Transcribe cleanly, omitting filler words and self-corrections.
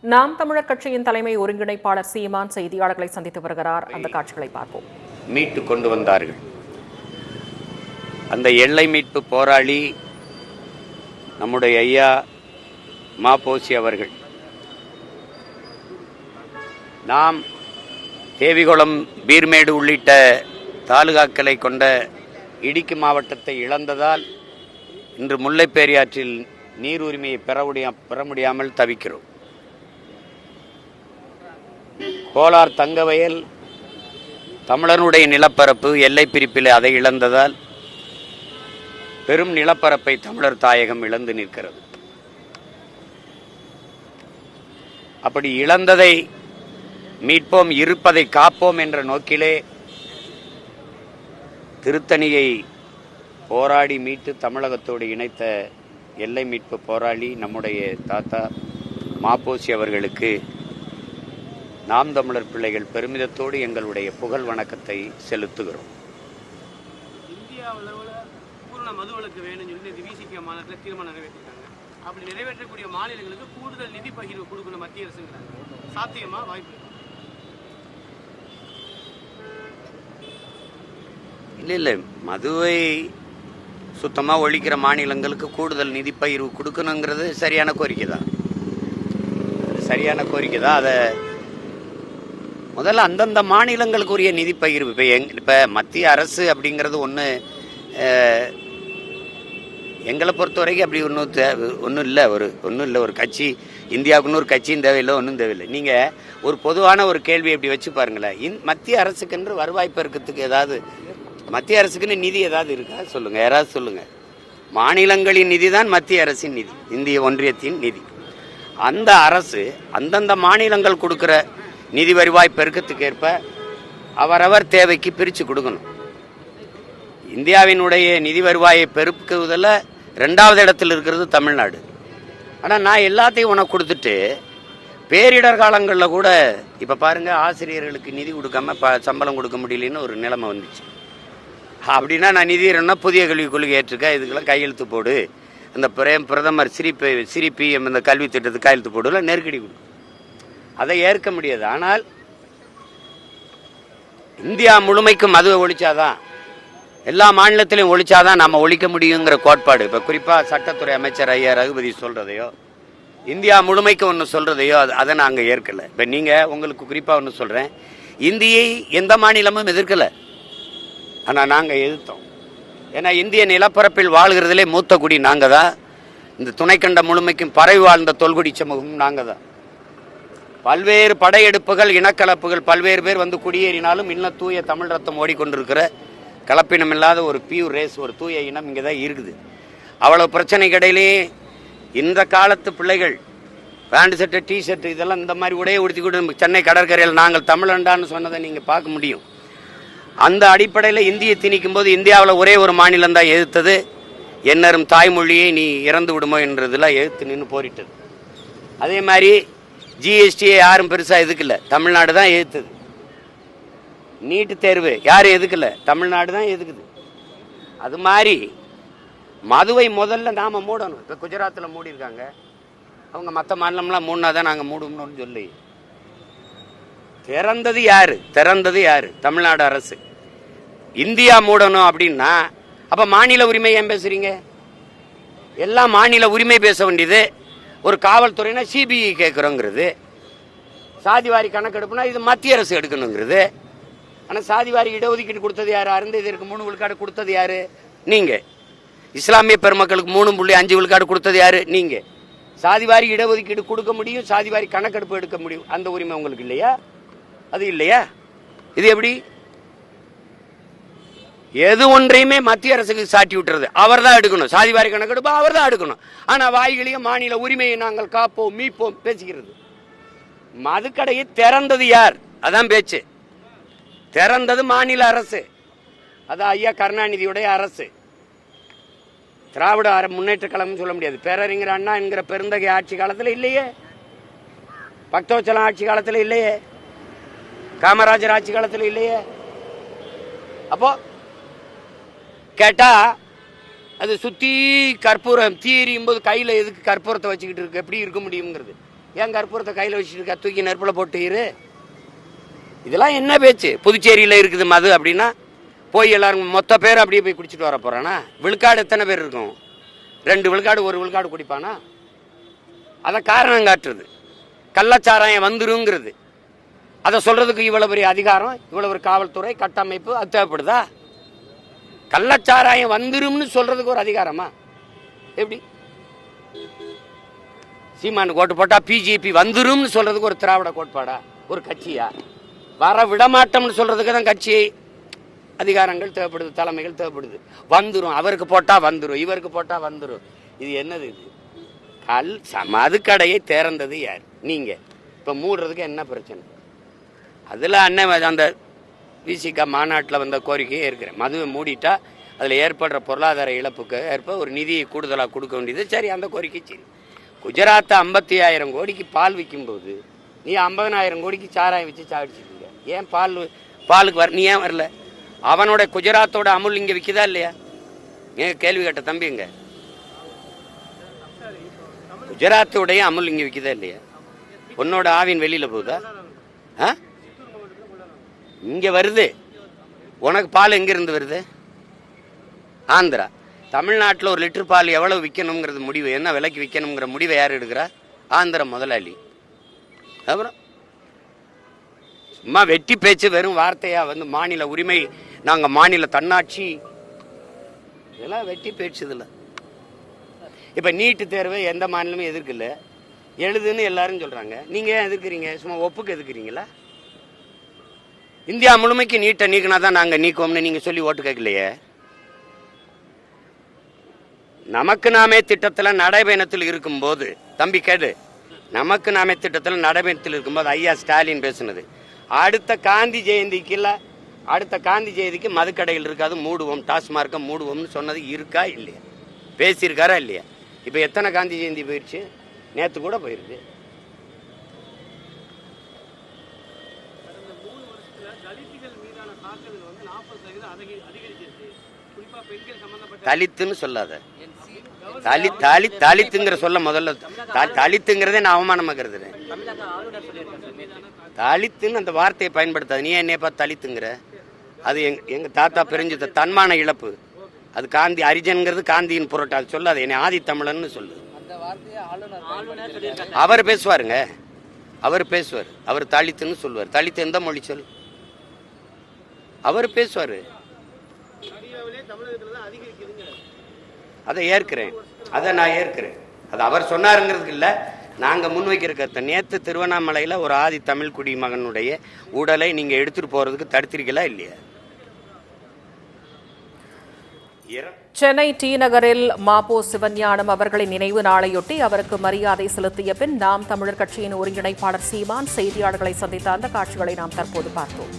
நாம் தமிழர் கட்சியின் தலைமை ஒருங்கிணைப்பாளர் சீமான் செய்தியாளர்களை சந்தித்து வருகிறார். அந்த காட்சிகளை பார்ப்போம். மீட்டு கொண்டு வந்தார்கள். அந்த எல்லை மீட்பு போராளி நம்முடைய ஐயா மாபோசி அவர்கள். நாம் தேவிகுளம், பீர்மேடு உள்ளிட்ட தாலுகாக்களை கொண்ட இடுக்கி மாவட்டத்தை இழந்ததால் இன்று முல்லைப்பெரியாற்றில் நீர் உரிமையை பெற முடியாமல் தவிக்கிறோம். கோலார் தங்கவயல் தமிழனுடைய நிலப்பரப்பு எல்லை பிரிப்பில் அதை இழந்ததால் பெரும் நிலப்பரப்பை தமிழர் தாயகம் இழந்து நிற்கிறது. அப்படி இழந்ததை மீட்போம், இருப்பதை காப்போம் என்ற நோக்கிலே திருத்தணியை போராடி மீட்டு தமிழகத்தோடு இணைத்த எல்லை மீட்பு போராளி நம்முடைய தாத்தா மாபோசி அவர்களுக்கு நாம் தமிழர் பிள்ளைகள் பெருமிதத்தோடு எங்களுடைய புகழ் வணக்கத்தை செலுத்துகிறோம். இந்தியாவில் பூர்ண மதுவிலக்கு வேணும்னு சொல்லி விசிக மாநிலத்தில் தீர்மானம் நிறைவேற்றிருக்காங்க. அப்படி நிறைவேற்றக்கூடிய மாநிலங்களுக்கு கூடுதல் நிதி பகிர்வு கொடுக்கணும் மத்திய அரசுங்கிறாங்க. சாத்தியமா, வாய்ப்பு? இல்லை, மதுவை சுத்தமாக ஒழிக்கிற மாநிலங்களுக்கு கூடுதல் நிதி பகிர்வு கொடுக்கணுங்கிறது சரியான கோரிக்கை தான். அதை முதல்ல அந்தந்த மாநிலங்களுக்கு உரிய நிதி பகிர்வு. இப்போ மத்திய அரசு அப்படிங்கிறது எங்களை பொறுத்த வரைக்கும் அப்படி ஒன்றும் இல்லை. ஒரு கட்சி, இந்தியாவுக்குன்னு ஒரு கட்சியும் தேவையில்லை, ஒன்றும் தேவையில்லை. நீங்கள் ஒரு பொதுவான ஒரு கேள்வி எப்படி வச்சு பாருங்களேன். மத்திய அரசுக்கென்று வருவாய் பெருக்கத்துக்கு ஏதாவது, மத்திய அரசுக்குன்னு நிதி ஏதாவது இருக்கா? சொல்லுங்கள், யாராவது சொல்லுங்கள். மாநிலங்களின் நிதி தான் மத்திய அரசின் நிதி, இந்திய ஒன்றியத்தின் நிதி. அந்த அரசு அந்தந்த மாநிலங்கள் கொடுக்குற நிதி வருவாய் பெருக்கத்துக்கு ஏற்ப அவரவர் தேவைக்கு பிரித்து கொடுக்கணும். இந்தியாவினுடைய நிதி வருவாயை பெருக்குவதில் 2வது இடத்தில் இருக்கிறது தமிழ்நாடு. ஆனால் நான் எல்லாத்தையும் உனக்கு கொடுத்துட்டு பேரிடர் காலங்களில் கூட இப்போ பாருங்கள், ஆசிரியர்களுக்கு நிதி கொடுக்காம சம்பளம் கொடுக்க முடியலன்னு ஒரு நிலைமை வந்துச்சு. அப்படின்னா நான் நிதி வேணும்னா புதிய கல்விக் கொள்கை ஏற்றுக்க, இதுக்கெல்லாம் கையெழுத்து போடு, இந்த பிரதமர் சிரிபிஎம் இந்த கல்வி திட்டத்துக்கு கையெழுத்து போடுல நெருக்கடி கொடுக்கும். அதை ஏற்க முடியாது. ஆனால் இந்தியா முழுமைக்கும் மதுவை ஒழிச்சாதான், எல்லா மாநிலத்திலையும் ஒழிச்சாதான் நம்ம ஒழிக்க முடியுங்கிற கோட்பாடு. இப்போ குறிப்பாக சட்டத்துறை அமைச்சர் ஐயா ரகுபதி சொல்றதையோ, இந்தியா முழுமைக்கு ஒன்று சொல்றதையோ அதை நாங்கள் ஏற்கலை. இப்போ நீங்கள் உங்களுக்கு குறிப்பாக ஒன்று சொல்கிறேன், இந்தியை எந்த மாநிலமும் எதிர்க்கலை, ஆனால் நாங்கள் எதிர்த்தோம். ஏன்னா இந்திய நிலப்பரப்பில் வாழ்கிறதுலே மூத்த குடி நாங்கள் தான். இந்த துணைக்கண்ட முழுமைக்கும் பரவி வாழ்ந்த தொல்குடி சமூகம் நாங்கள் தான். பல்வேறு படையெடுப்புகள், இனக்கலப்புகள், பல்வேறு பேர் வந்து குடியேறினாலும் இன்னும் தூய தமிழ் ரத்தம் ஓடிக்கொண்டிருக்கிற கலப்பினம் இல்லாத ஒரு பியூர் ரேஸ், ஒரு தூய இனம் இங்கே தான் இருக்குது. அவ்வளவு பிரச்சனைக்கு இடையிலே இந்த காலத்து பிள்ளைகள் பேண்ட் ஷர்ட்டு, டிஷர்ட்டு இதெல்லாம் இந்த மாதிரி உடையை உடுத்தி கூட சென்னை கடற்கரையில் நாங்கள் தமிழண்டான்னு சொன்னதை நீங்கள் பார்க்க முடியும். அந்த அடிப்படையில் இந்தியை திணிக்கும் போது இந்தியாவில் ஒரே ஒரு மாநிலம் தான் எதிர்த்தது. என்னரும் தாய்மொழியை நீ இறந்து விடுமோ என்றதெல்லாம் எதிர்த்து நின்று போரிட்டது. அதே மாதிரி ஜிஎஸ்டியை யாரும் பெருசாக எதுக்கல, தமிழ்நாடு தான் எதிர்த்தது. நீட்டு தேர்வு யாரும் எதுக்கல, தமிழ்நாடு தான் எதுக்குது. அது மாதிரி மதுவை முதல்ல நாம் மூடணும். இப்போ குஜராத்தில் மூடியிருக்காங்க, அவங்க மற்ற மாநிலம்லாம் மூடினா தான் நாங்கள் மூடணும்னு சொல்லி திறந்தது யாரு? தமிழ்நாடு அரசு. இந்தியா மூடணும் அப்படின்னா அப்போ மாநில உரிமை ஏன் பேசுறீங்க? எல்லாம் மாநில உரிமை பேச வேண்டியது. ஒரு காவல்துறைனா சிபிஐ கேட்குறோங்கிறது, சாதிவாரி கணக்கெடுப்புனா இது மத்திய அரசு எடுக்கணுங்கிறது. ஆனால் சாதிவாரி இடஒதுக்கீடு கொடுத்தது யார்? அருந்ததிற்கு 3 விழுக்காடு கொடுத்தது யார்? நீங்கள். இஸ்லாமிய பெருமக்களுக்கு 3.5 விழுக்காடு கொடுத்தது யார்? நீங்கள். சாதிவாரி இடஒதுக்கீடு கொடுக்க முடியும், சாதிவாரி கணக்கெடுப்பு எடுக்க முடியும். அந்த உரிமை உங்களுக்கு இல்லையா? அது இல்லையா? இது எப்படி? எது ஒன்றையுமே மத்திய அரசுக்கு சாட்டி விட்டுறது. அவர் தான் எடுக்கணும், சாதிவாரி கணக்கெடுப்பு அவர் தான் எடுக்கணும். ஆனால் வாய்களையும் மாநில உரிமையை நாங்கள் காப்போம், மீட்போம் பேசுகிறது. மதுக்கடையை திறந்தது யார்? அதான் பேச்சு. திறந்தது மாநில அரசு, அதான் ஐயா கருணாநிதியுடைய அரசு. திராவிட முன்னேற்ற கழகம் சொல்ல முடியாது. பேரறிஞர் அண்ணா என்கிற பெருந்தகை ஆட்சி காலத்தில் இல்லையே, பக்தவச்சலம் ஆட்சி காலத்தில் இல்லையே, காமராஜர் ஆட்சி காலத்தில் இல்லையே. அப்போ கேட்டா அது சுற்றி கற்பூரம் தீ எரியும் போது கையில் எதுக்கு கற்பூரத்தை வச்சுக்கிட்டு இருக்கு, எப்படி இருக்க முடியுங்கிறது. ஏன் கற்பூரத்தை கையில் வச்சுட்டு இருக்கா, தூக்கி நெருப்பில் போட்டு இரு. இதெல்லாம் என்ன பேச்சு? புதுச்சேரியில் இருக்குது மது அப்படின்னா போய் எல்லாரும் மொத்த பேர் அப்படியே போய் குடிச்சிட்டு வர போகிறானா? விழுக்காடு எத்தனை பேர் இருக்கும்? 2 விழுக்காடு 1 விழுக்காடு குடிப்பானா? அதை காரணம் காட்டுறது கள்ளச்சாராயம் வந்துருங்கிறது. அதை சொல்றதுக்கு இவ்வளவு பெரிய அதிகாரம், இவ்வளவு ஒரு காவல்துறை கட்டமைப்பு அது தேவைப்படுதா? கள்ளச்சாராயம் வந்துரும்னு சொல்றதுக்கு ஒரு அதிகாரமா? எப்படி? சீமானுக்கு ஓட்டு போட்டா பிஜேபி வந்துரும்னு சொல்றதுக்கு ஒரு திராவிட கோட்பாடா, ஒரு கட்சியா? வர விடமாட்டோம்னு சொல்றதுக்கு தான் கட்சி அதிகாரங்கள் தேவைப்படுது, தலைமைகள் தேவைப்படுது. வந்துரும், அவருக்கு போட்டா வந்துரும், இவருக்கு போட்டா வந்துரும். இது என்னது? இது மதுக்கடையை திறந்தது யார்? நீங்க. இப்ப மூடுறதுக்கு என்ன பிரச்சனை? அதுல அண்ணன் அந்த விசிக மாநாட்டில் வந்த கோரிக்கையே இருக்கிறேன். மதுவை மூடிட்டா அதில் ஏற்படுற பொருளாதார இழப்புக்கு ஏற்ப ஒரு நிதியை கூடுதலாக கொடுக்க வேண்டியது. சரி, அந்த கோரிக்கை சரி. குஜராத்தை 55,000 கோடிக்கு பால் விற்கும்போது நீ 50,000 கோடிக்கு சாராயம் வச்சு சாடிச்சிருக்கீங்க. ஏன் பாலுக்கு நீ ஏன் வரல? அவனோட குஜராத்தோட அமுல் இங்கே விற்குதா இல்லையா? ஏன் கேள்வி கேட்ட தம்பிங்க? குஜராத்தோடைய அமுல் இங்கே விற்குதா இல்லையா? உன்னோட ஆவின் வெளியில போகுதா? இங்க வருது. உனக்கு பால் எங்கிருந்து வருது? ஆந்திரா. தமிழ்நாட்டில் 1 லிட்டர் பால் எவ்வளவு விற்கணுங்கிறது முடிவு, என்ன விலைக்கு விற்கணுங்கிற முடிவை யார் எடுக்கிறா? ஆந்திர முதலாளி. அப்புறம் சும்மா வெட்டி பேச்சு, வெறும் வார்த்தையா வந்து மாநில உரிமை, நாங்க மாநில தன்னாட்சி, இதெல்லாம் வெட்டி பேச்சு. இதில் இப்ப நீட்டு தேர்வை எந்த மாநிலமும் எதிர்க்கல, எழுதுன்னு எல்லாரும் சொல்றாங்க. நீங்க ஏன் எதிர்க்கிறீங்க? சும்மா ஒப்புக்கு எதிர்க்கிறீங்களா? இந்தியா முழுமைக்கு நீட்டை நீக்கினா தான் நாங்க நீக்குவோம்னு நீங்க சொல்லி ஓட்டு கேட்கலையே. நமக்கு நாமே திட்டத்தில் நடைபயணத்தில் இருக்கும்போது, தம்பி கேடு, நமக்கு நாமே திட்டத்தில் நடைபயணத்தில் இருக்கும்போது ஐயா ஸ்டாலின் பேசுனது, அடுத்த காந்தி ஜெயந்திக்கு இல்லை, அடுத்த காந்தி ஜெயந்திக்கு மதுக்கடைகள் இருக்காது, மூடுவோம், டாஸ்மார்க்கை மூடுவோம்னு சொன்னது இருக்கா இல்லையா? பேசியிருக்காரா இல்லையா? இப்போ எத்தனை காந்தி ஜெயந்தி போயிடுச்சு? நேற்று கூட போயிருக்கு. தலித்துன்னு சொல்லாத. தலித்துங்கிற சொல்ல முதல்ல, தலித்துங்கிறதே நான் அவமானமா கருதுறேன். தலித்துன்னு அந்த வார்த்தையை பயன்படுத்தாது. நீ என்னைய பார்த்து தலித்துங்கிற? அது எங்க தாத்தா பிரிஞ்சு தன்மான இழப்பு. அது காந்தி அரிஜன்கிறது காந்தியின் புரட்டா. அது சொல்லாது. என்னை ஆதி தமிழன்னு சொல்லு. அவர் பேசுவாருங்க, அவர் பேசுவார். அவர் தலித்துன்னு சொல்லுவார். தலித்து எந்த மொழி சொல்? அவர் பேசுவாரு. அதை ஏற்கிறேன், அதை நான் ஏற்கிறேன். அது அவர் சொன்னாருங்கிறதுக்கு இல்லை, நாங்கள் முன்வைக்கிற கருத்தை. நேற்று திருவண்ணாமலையில் ஒரு ஆதி தமிழ் குடிமகனுடைய உடலை நீங்கள் எடுத்துகிட்டு போகிறதுக்கு தடுத்திருக்கலா இல்லையா? சென்னை டி நகரில் மாபோ சிவஞானம் அவர்களின் நினைவு நாளையொட்டி அவருக்கு மரியாதை செலுத்திய பின் நாம் தமிழர் கட்சியின் ஒருங்கிணைப்பாளர் சீமான் செய்தியாளர்களை சந்தித்த அந்த காட்சிகளை நாம் தற்போது பார்த்தோம்.